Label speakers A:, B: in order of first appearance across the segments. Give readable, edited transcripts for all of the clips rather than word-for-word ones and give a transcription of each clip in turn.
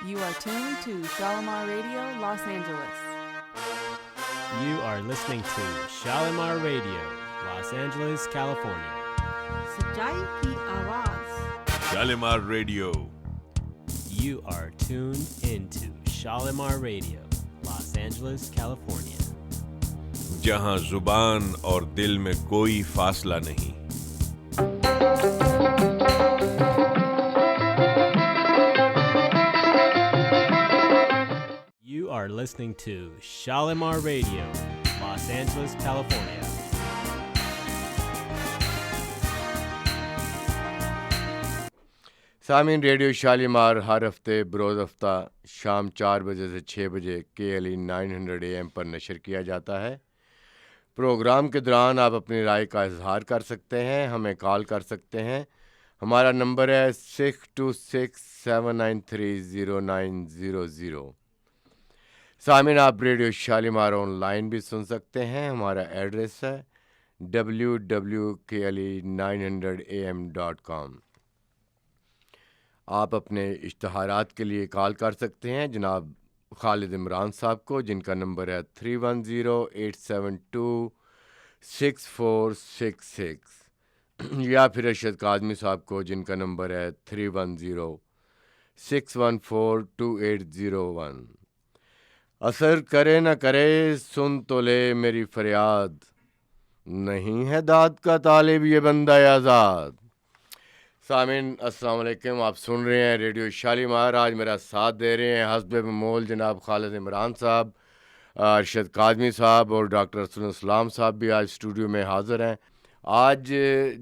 A: You are tuned to Shalimar Radio, Los Angeles.
B: You are listening to Shalimar Radio, Los Angeles, California.
C: सच्चाई की आवाज
D: Shalimar Radio.
B: You are tuned into Shalimar Radio, Los Angeles, California.
D: जहां जुबान और दिल में कोई फासला नहीं.
B: You are listening to Shalimar Radio, Los Angeles, California.
E: सामीन रेडियो शालीमार हर हफ्ते बरोज़ हफ्ता शाम 4 बजे से 6 बजे KLE 900 AM पर नशर किया जाता है. प्रोग्राम के दौरान आप अपनी राय का इजहार कर सकते हैं, हमें कॉल कर सकते हैं. हमारा नंबर है 6267930900. सामीन आप रेडियो शालीमार ऑनलाइन भी सुन सकते हैं. हमारा एड्रेस है www.kle900am.com. आप अपने इश्तहारात के लिए कॉल कर सकते हैं जनाब खालिद इमरान साहब को, जिनका नंबर है 3108726466, या फिर अरशद काज़मी साहब को, जिनका नंबर है 3106142801. असर करे न करे सुन तो ले मेरी फरियाद, नहीं है दाद का तालिब ये बंदा आज़ाद. सामिन अस्सलाम वालेकुम, आप सुन रहे हैं रेडियो शालीमार. आज मेरा साथ दे रहे हैं हस्ब मोल जनाब खालिद इमरान साहब, अरशद काज़मी साहब और डॉक्टर असलम साहब भी आज स्टूडियो में हाज़िर हैं. आज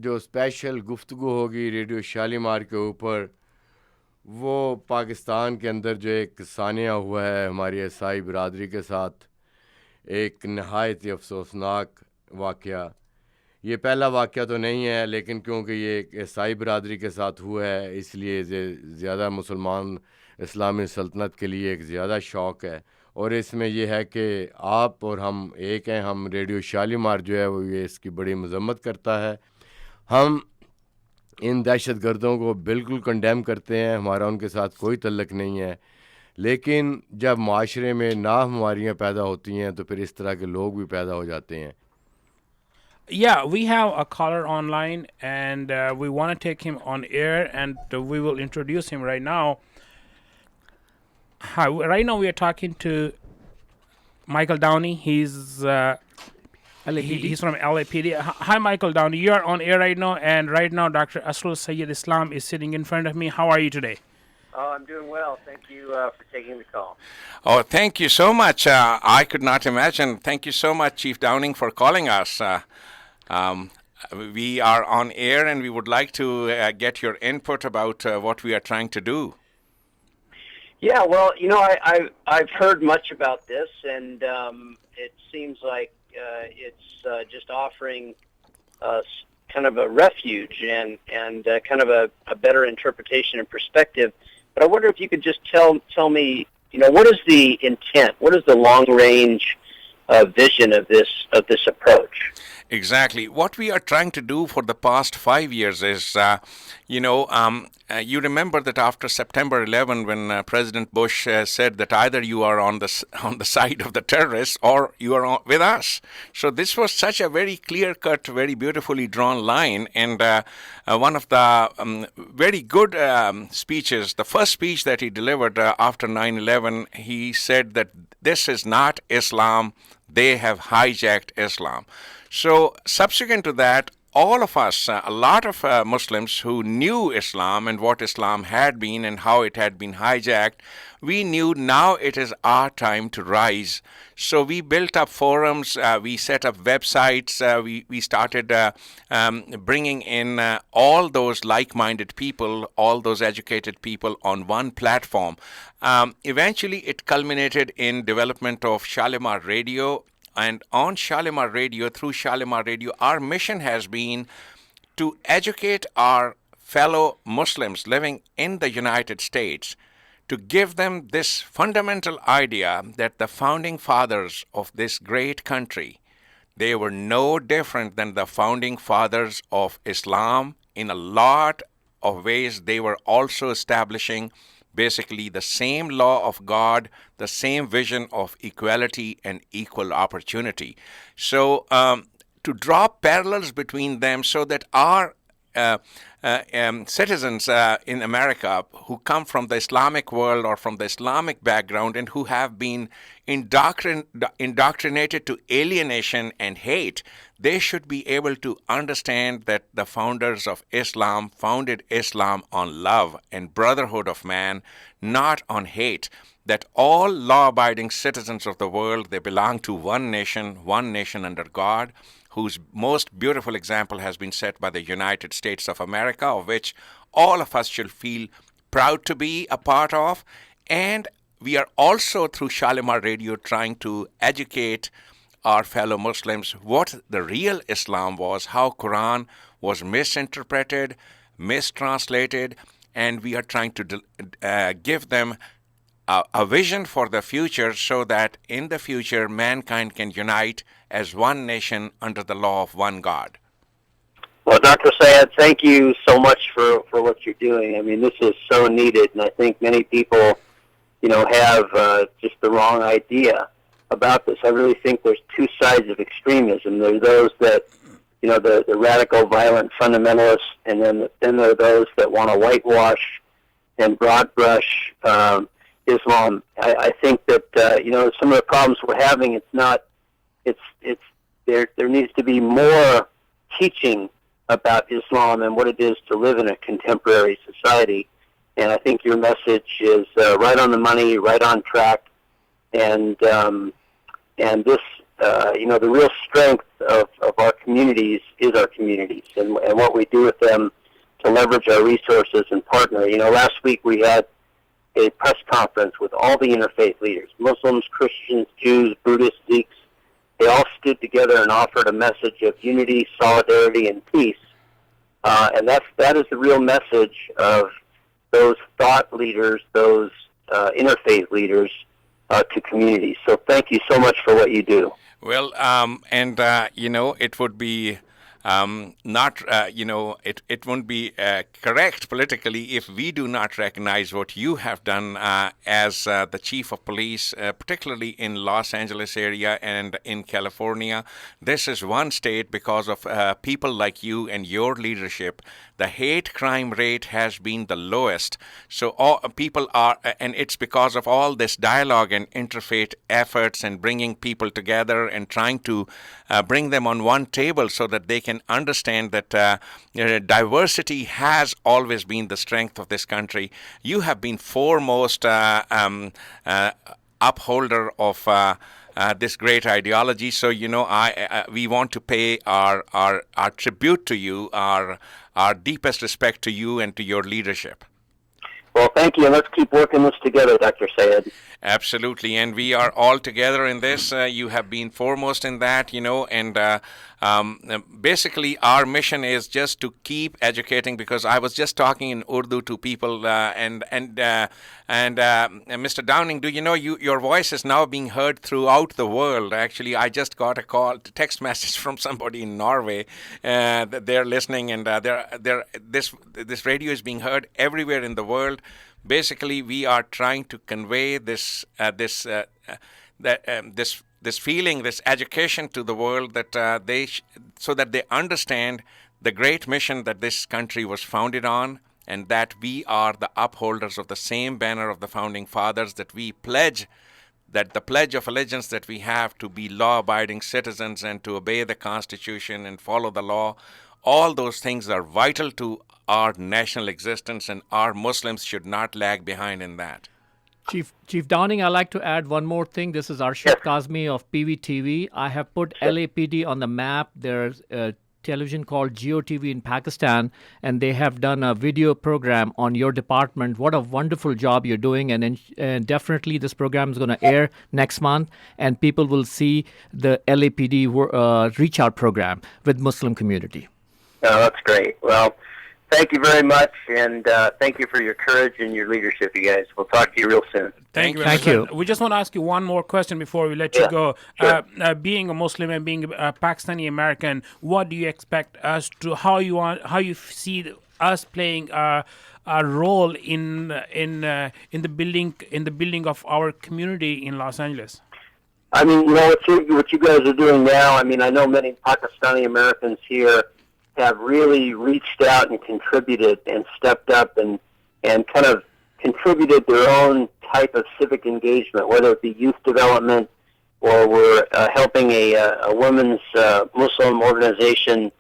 E: जो स्पेशल गुफ्तगू होगी रेडियो शालीमार के ऊपर, वो पाकिस्तान के अंदर जो एक सानिया हुआ है हमारी ईसाई बिरादरी के साथ, एक नहायत ही अफसोसनाक वाक़या. ये पहला वाक़या तो नहीं है, लेकिन क्योंकि ये एक ईसाई बिरादरी के साथ हुआ है इसलिए ज़्यादा मुसलमान इस्लामी सल्तनत के लिए एक ज़्यादा शौक़ है. और इसमें यह है कि आप और हम एक हैं. हम रेडियो शालीमार जो है वो ये इसकी बड़ी मज़म्मत करता है. हम इन दहशत गर्दों को बिल्कुल कंडेम करते हैं, हमारा उनके साथ कोई तल्लक नहीं है. लेकिन जब माशरे में नाहमारियाँ पैदा होती हैं तो फिर इस तरह के लोग भी पैदा हो जाते हैं.
F: Yeah, we have a caller online, and we want to take him on air, and we will introduce him right now. Hi, right now we are talking to Michael Downey. He's from LAPD. Hi, Michael Downey. You are on air right now, and right now Dr. Asrul Sayyid Islam is sitting in front of me. How are you today?
G: Oh, I'm doing well. Thank you for taking the call.
H: Oh, thank you so much. I could not imagine. Thank you so much, Chief Downing, for calling us. We are on air, and we would like to get your input about what we are trying to do.
G: Yeah, well, you know, I've heard much about this, and it seems like it's just offering kind of a refuge and kind of a better interpretation and perspective. But I wonder if you could just tell me, you know, what is the intent? What is the long-range vision of this approach?
H: Exactly. What we are trying to do for the past 5 years is, you remember that after September 11, when President Bush said that either you are on the side of the terrorists or you are with us. So this was such a very clear-cut, very beautifully drawn line. And one of the very good speeches, the first speech that he delivered after 9/11, he said that this is not Islam. They have hijacked Islam. So subsequent to that, all of us, a lot of Muslims who knew Islam and what Islam had been and how it had been hijacked, we knew now it is our time to rise. So we built up forums, we set up websites, we started bringing in all those like-minded people, all those educated people on one platform. Eventually it culminated in development of Shalimar Radio. And on Shalimar Radio, through Shalimar Radio, our mission has been to educate our fellow Muslims living in the United States, to give them this fundamental idea that the founding fathers of this great country, they were no different than the founding fathers of Islam. In a lot of ways, they were also establishing basically the same law of God, the same vision of equality and equal opportunity. So to draw parallels between them so that our citizens in America who come from the Islamic world or from the Islamic background and who have been indoctrinated to alienation and hate, they should be able to understand that the founders of Islam founded Islam on love and brotherhood of man, not on hate. That all law-abiding citizens of the world, they belong to one nation under God, whose most beautiful example has been set by the United States of America, of which all of us should feel proud to be a part of. And we are also, through Shalimar Radio, trying to educate our fellow Muslims what the real Islam was, how Quran was misinterpreted, mistranslated, and we are trying to give them a vision for the future so that in the future mankind can unite as one nation under the law of one God.
G: Well, Dr. Syed, thank you so much for what you're doing. I mean, this is so needed, and I think many people, have just the wrong idea about this. I really think there's two sides of extremism. There are those that, the radical, violent fundamentalists, and then there are those that want to whitewash and broad brush Islam. I think that some of the problems we're having, there needs to be more teaching about Islam and what it is to live in a contemporary society. And I think your message is right on the money, right on track. And this, the real strength of our communities is our communities and what we do with them to leverage our resources and partner. Last week we had a press conference with all the interfaith leaders, Muslims, Christians, Jews, Buddhists, Sikhs. They all stood together and offered a message of unity, solidarity, and peace. And that is the real message of those thought leaders, those interfaith leaders to communities. So thank you so much for what you do.
H: Well, it would be it won't be correct politically if we do not recognize what you have done as the chief of police, particularly in Los Angeles area and in California. This is one state because of people like you and your leadership. The hate crime rate has been the lowest. So all people are, and it's because of all this dialogue and interfaith efforts and bringing people together and trying to bring them on one table so that they can understand that diversity has always been the strength of this country. You have been foremost upholder of this great ideology. So we want to pay our tribute to you, our deepest respect to you and to your leadership.
G: Well, thank you, and let's keep working this together, Dr. Syed.
H: Absolutely, and we are all together in this. You have been foremost in that, and basically our mission is just to keep educating, because I was just talking in Urdu to people, and Mr. Downing, do you know your voice is now being heard throughout the world? Actually, I just got a text message from somebody in Norway that they're listening, and this radio is being heard everywhere in the world. Basically, we are trying to convey this feeling, this education to the world that so that they understand the great mission that this country was founded on, and that we are the upholders of the same banner of the founding fathers, that we pledge, that the pledge of allegiance that we have to be law-abiding citizens and to obey the Constitution and follow the law. All those things are vital to our national existence, and our Muslims should not lag behind in that.
I: Chief Downing, I'd like to add one more thing. This is Arshad Kazmi of PVTV. I have put LAPD on the map. There's a television called GeoTV in Pakistan, and they have done a video program on your department. What a wonderful job you're doing, and definitely this program is going to air next month, and people will see the LAPD Reach Out program with Muslim community.
G: Oh, that's great. Well, thank you very much, and thank you for your courage and your leadership, you guys. We'll talk to you real soon.
F: Thank you.
I: Thank you.
F: We just want to ask you one more question before we let you go.
G: Sure.
F: Being a Muslim and being a Pakistani American, what do you expect us to? How you see us playing a role in the building of our community in Los Angeles?
G: I mean, what you guys are doing now, I mean, I know many Pakistani Americans here have really reached out and contributed and stepped up and kind of contributed their own type of civic engagement, whether it be youth development or we're helping a women's Muslim organization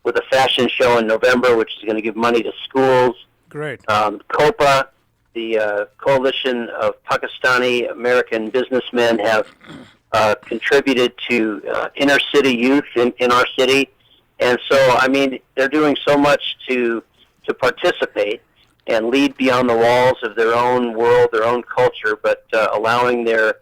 G: with a fashion show in November, which is going to give money to schools.
F: Great.
G: COPA, the Coalition of Pakistani American Businessmen, have contributed to inner city youth in our city. And so, I mean, they're doing so much to participate and lead beyond the walls of their own world, their own culture, but allowing their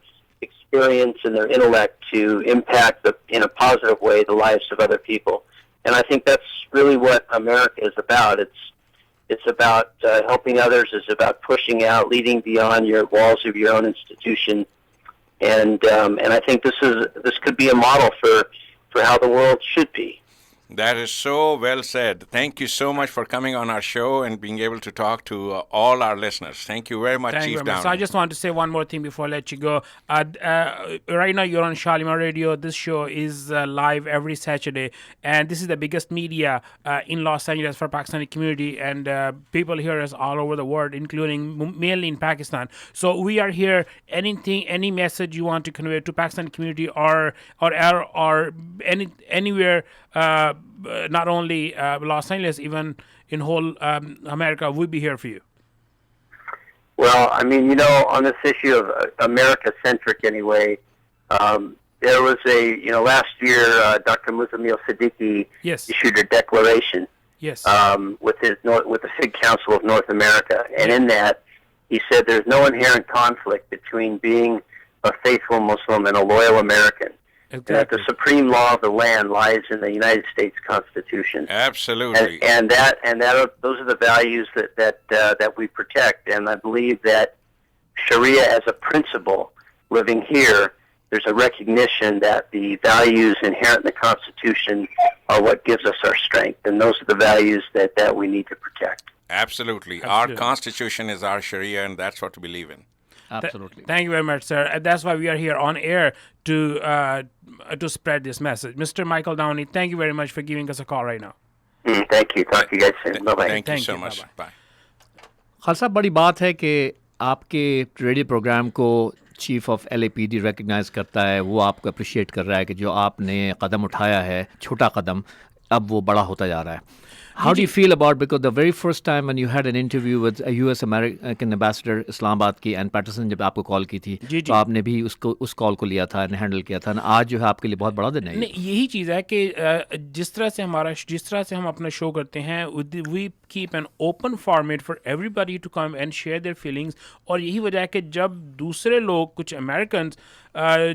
G: experience and their intellect to impact in a positive way the lives of other people. And I think that's really what America is about. It's about helping others. It's about pushing out, leading beyond your walls of your own institution. And I think this could be a model for how the world should be.
H: That is so well said. Thank you so much for coming on our show and being able to talk to all our listeners. Thank you very much, Chief Downey.
F: So I just want to say one more thing before I let you go. Right now you're on Shalimar Radio. This show is live every Saturday, and this is the biggest media in Los Angeles for Pakistani community, and people hear us all over the world, including mainly in Pakistan. So we are here. Any message you want to convey to Pakistani community or anywhere. Not only Los Angeles, even in whole America, we'll be here for you.
G: Well, I mean, on this issue of America-centric anyway, there was last year, Dr. Muzamil Siddiqui issued a declaration with the SIG Council of North America. And in that, he said there's no inherent conflict between being a faithful Muslim and a loyal American. Exactly. That the supreme law of the land lies in the United States Constitution.
H: Absolutely.
G: And those are the values that we protect. And I believe that Sharia as a principle, living here, there's a recognition that the values inherent in the Constitution are what gives us our strength. And those are the values that we need to protect.
H: Absolutely. Our Constitution is our Sharia, and that's what we believe in.
I: Absolutely.
F: Thank you very much, sir. And that's why we are here on air to spread this message. Mr. Michael Downey, thank you very much for giving us a call right now.
G: Thank you. Talk to you guys soon. Bye-bye.
H: Thank you so much. Bye.
I: खाल साहब, बड़ी बात है कि आपके radio programme को chief of LAPD recognise करता है, वो आपको अप्रिशिएट कर रहा है कि जो आपने कदम उठाया है, छोटा कदम, अब वो बड़ा होता जा रहा है. How do you feel about, because the very first time when you had an interview with a US American ambassador Islamabad की, and Patterson जब आपको कॉल की थी, तो आपने भी उस कॉल को लिया था, हैंडल किया था, आज जो है आपके लिए बहुत बड़ा दिन है.
F: नहीं, यही चीज़ है कि जिस तरह से हम अपना शो करते हैं, we keep an open format for everybody to come and share their feelings. और यही वजह है कि जब दूसरे लोग, कुछ अमेरिकन्स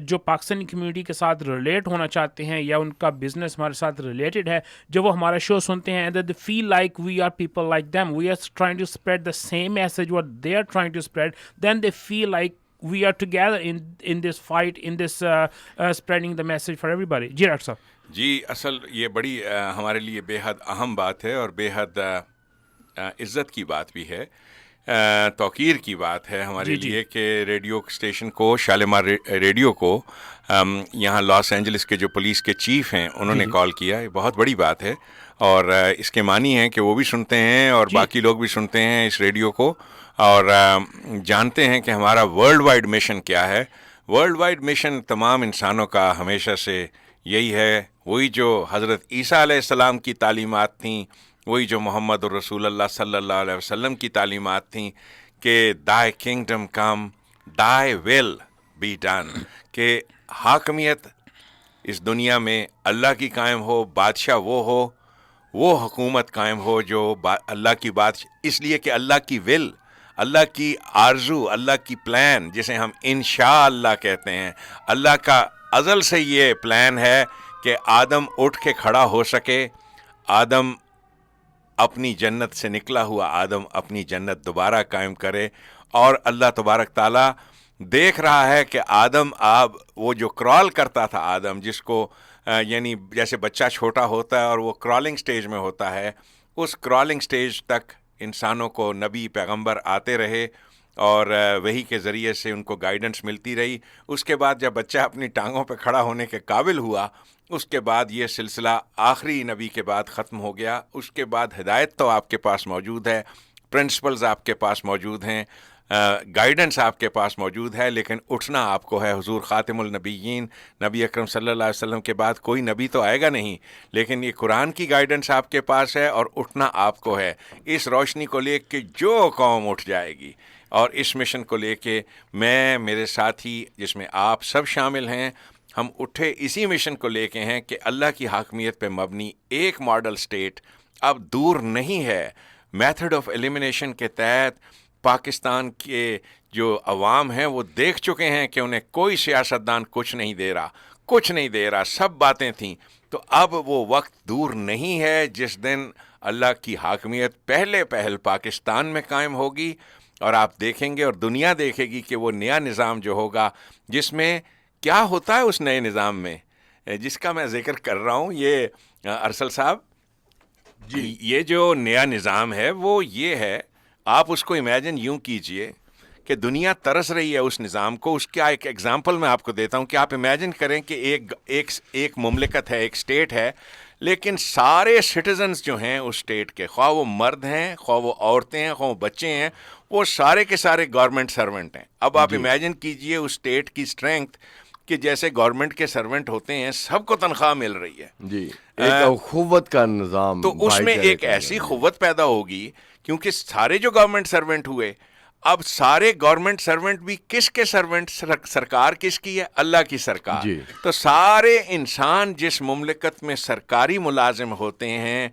F: जो पाकिस्तानी कम्युनिटी के साथ रिलेट होना चाहते हैं या उनका बिजनेस हमारे साथ रिलेटेड है, जब वो हमारा शो सुनते हैं, they feel like we are people like them, we are trying to spread the same message what they are trying to spread, then they feel like we are together in this fight, in this spreading the message for everybody. जी doctor साहब.
H: जी, असल ये बड़ी हमारे लिए बेहद अहम बात है और बेहद इज़्ज़त की बात भी है, तौकीर की बात है हमारे लिए कि रेडियो स्टेशन को, शालिमार रेडियो को, यहाँ लॉस एंजलिस के जो पुलिस के चीफ हैं उन्होंने कॉल किया. ये बहुत बड़ी बात है और इसके मानी हैं कि वो भी सुनते हैं और बाकी लोग भी सुनते हैं इस रेडियो को और जानते हैं कि हमारा वर्ल्ड वाइड मिशन क्या है. वर्ल्ड वाइड मिशन तमाम इंसानों का हमेशा से यही है, वही जो हज़रत ईसा अलैहिस्सलाम की तालीमात थीं, वही जो मोहम्मद रसूलुल्लाह सल्लल्लाहु अलैहि वसल्लम की तालीमात थीं कि दाय किंगडम कम, दाय विल बी डन, कि हाकमियत इस दुनिया में अल्लाह की कायम हो, बादशाह वो हुकूमत कायम हो जो अल्लाह की बात, इसलिए कि अल्लाह की विल, अल्लाह की आरजू, अल्लाह की प्लान, जिसे हम इंशाअल्लाह कहते हैं, अल्लाह का अज़ल से ये प्लान है कि आदम उठ के खड़ा हो सके, आदम अपनी जन्नत से निकला हुआ आदम अपनी जन्नत दोबारा कायम करे. और अल्लाह तबारक ताला देख रहा है कि आदम अब वो जो क्रॉल करता था, आदम जिसको यानी जैसे बच्चा छोटा होता है और वो क्रॉलिंग स्टेज में होता है, उस क्रॉलिंग स्टेज तक انسانوں کو نبی پیغمبر آتے رہے اور وہی کے ذریعے سے ان کو گائیڈنس ملتی رہی. اس کے بعد جب بچہ اپنی ٹانگوں پہ کھڑا ہونے کے قابل ہوا, اس کے بعد یہ سلسلہ آخری نبی کے بعد ختم ہو گیا. اس کے بعد ہدایت تو آپ کے پاس موجود ہے, پرنسپلز آپ کے پاس موجود ہیں, گائیڈنس آپ کے پاس موجود ہے, لیکن اٹھنا آپ کو ہے. حضور خاتم النبیین نبی اکرم صلی اللہ علیہ وسلم کے بعد کوئی نبی تو آئے گا نہیں, لیکن یہ قرآن کی گائیڈنس آپ کے پاس ہے اور اٹھنا آپ کو ہے. اس روشنی کو لے کے جو قوم اٹھ جائے گی, اور اس مشن کو لے کے میں, میرے ساتھی جس میں آپ سب شامل ہیں, ہم اٹھے اسی مشن کو لے کے ہیں کہ اللہ کی حاکمیت پہ مبنی ایک ماڈل سٹیٹ اب دور نہیں ہے. میتھڈ آف ایلیمنیشن کے تحت پاکستان کے جو عوام ہیں وہ دیکھ چکے ہیں کہ انہیں کوئی سیاستدان کچھ نہیں دے رہا, سب باتیں تھیں. تو اب وہ وقت دور نہیں ہے جس دن اللہ کی حاکمیت پہل پاکستان میں قائم ہوگی, اور آپ دیکھیں گے اور دنیا دیکھے گی کہ وہ نیا نظام جو ہوگا, جس میں کیا ہوتا ہے اس نئے نظام میں, جس کا میں ذکر کر رہا ہوں. یہ ارسل صاحب جی, یہ جو نیا نظام ہے وہ یہ ہے, آپ اس کو امیجن یوں کیجئے کہ دنیا ترس رہی ہے اس نظام کو. اس کا ایک ایگزامپل میں آپ کو دیتا ہوں کہ آپ امیجن کریں کہ ایک مملکت ہے, ایک اسٹیٹ ہے, لیکن سارے سٹیزنز جو ہیں اس اسٹیٹ کے, خواہ وہ مرد ہیں, خواہ وہ عورتیں ہیں, خواہ وہ بچے ہیں, وہ سارے کے سارے گورنمنٹ سرونٹ ہیں. اب آپ امیجن کیجئے اس اسٹیٹ کی اسٹرینتھ کہ جیسے گورنمنٹ کے سرونٹ ہوتے ہیں, سب کو تنخواہ مل رہی ہے.
E: جی, ایک اخوت کا نظام.
H: تو اس میں ایک ایسی قوت پیدا ہوگی, کیونکہ سارے جو گورنمنٹ سرونٹ ہوئے, اب سارے گورنمنٹ سرونٹ بھی کس کے سرونٹ, سرکار کس کی ہے, اللہ کی سرکار. تو سارے انسان جس مملکت میں سرکاری ملازم ہوتے ہیں,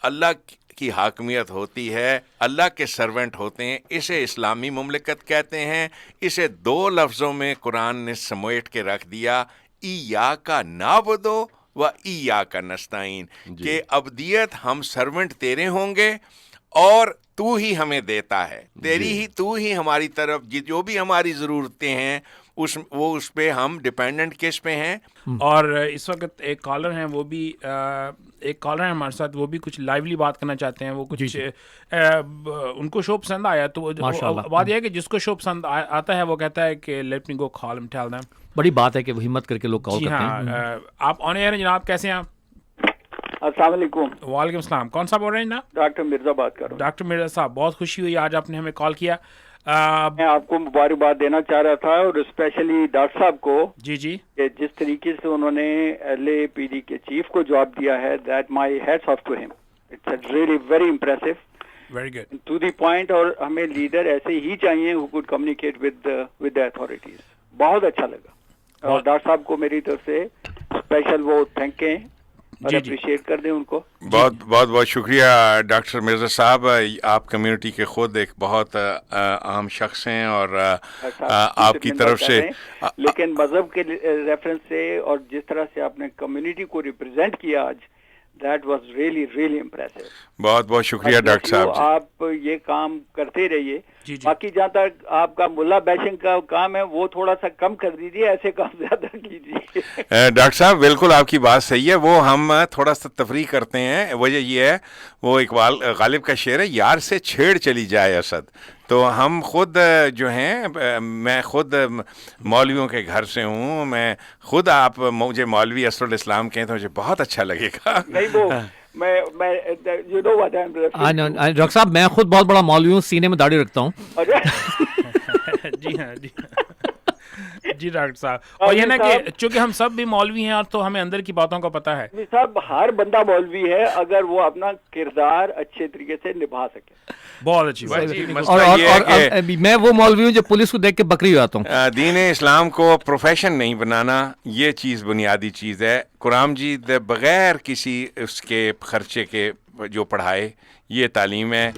H: اللہ کی حاکمیت ہوتی ہے, اللہ کے سرونٹ ہوتے ہیں, اسے اسلامی مملکت کہتے ہیں. اسے دو لفظوں میں قرآن نے سمیٹ کے رکھ دیا, ایاک نعبدو و ایاک نستعین, کہ ابدیت ہم سرونٹ تیرے ہوں گے اور تو ہی ہمیں دیتا ہے, تو ہی ہماری طرف جو بھی ہماری ضرورتیں ہیں اس پہ ہم ڈیپینڈنٹ کس پہ ہیں.
F: اور اس وقت ایک کالر ہیں, وہ بھی ایک کالر ہیں ہمارے ساتھ, وہ بھی کچھ لائیولی بات کرنا چاہتے ہیں. وہ کچھ ان کو شو پسند آیا, تو بات یہ ہے کہ جس کو شو پسند آتا ہے وہ کہتا ہے کہ لیٹ می گو کال ہم ٹیل دیم.
I: بڑی بات ہے کہ وہ ہمت کر کے لوگ کال کرتے ہیں.
F: آپ آن ایئر ہیں جناب, کیسے ہیں آپ؟
J: السلام علیکم.
F: وعلیکم السلام. کون صاحب بول رہے ہیں جناب؟
J: ڈاکٹر مرزا بات کر رہا ہوں.
F: ڈاکٹر مرزا صاحب, بہت خوشی ہوئی آج آپ نے ہمیں کال کیا.
J: میں آپ کو مبارکباد دینا چاہ رہا تھا, اور اسپیشلی ڈاکٹر صاحب کو,
F: جی
J: کہ جس طریقے سے انہوں نے ایل اے پی ڈی کے چیف کو جواب دیا ہے, that my hats off to him. It's really very impressive,
F: very good,
J: to the point. اور ہمیں لیڈر ایسے ہی چاہیے who could communicate with the authorities. بہت اچھا لگا, اور ڈاکٹر صاحب کو میری طرف سے اسپیشل وہ تھینک کہیں اور اپریشیٹ کر دیں ان کو.
H: بہت شکریہ ڈاکٹر مرزا صاحب. آپ کمیونٹی کے خود ایک بہت اہم شخص ہیں, اور آپ کی طرف سے,
J: لیکن مذہب کے ریفرنس سے اور جس طرح سے آپ نے کمیونٹی کو ریپرزینٹ کیا آج, that was really really impressive.
H: بہت شکریہ ڈاکٹر صاحب.
J: آپ یہ کام کرتے رہیے. باقی جہاں تک آپ کا ملا بیشنگ کا کام ہے وہ تھوڑا سا کم کر دیجیے, ایسے کام زیادہ کیجیے.
H: ڈاکٹر صاحب بالکل آپ کی بات صحیح ہے, وہ ہم تھوڑا سا تفریح کرتے ہیں. وجہ یہ ہے, وہ اقبال غالب کا شعر ہے, یار سے چھیڑ چلی جائے اسد. تو ہم خود جو ہیں, میں خود مولویوں کے گھر سے ہوں, میں خود, آپ مجھے مولوی اسر الاسلام کہیں تو مجھے بہت اچھا لگے گا.
I: ڈاکٹر صاحب میں خود بہت بڑا مولوی ہوں, سینے میں داڑھی رکھتا ہوں.
F: جی ہاں جی ڈاکٹر صاحب, اور یہ نا کہ چونکہ ہم سب بھی مولوی ہیں اور تو ہمیں اندر کی باتوں کا پتہ ہے.
J: صاحب ہر بندہ مولوی ہے اگر وہ اپنا کردار اچھے طریقے سے نبھا سکے.
F: بہت اچھی بات.
I: اور میں وہ مولوی ہوں جو پولیس کو دیکھ کے بکری ہو جاتا ہوں.
H: دین اسلام کو پروفیشن نہیں بنانا, یہ چیز بنیادی چیز ہے. قرآن جی بغیر کسی اس کے خرچے کے جو پڑھائے, یہ تعلیم ہے.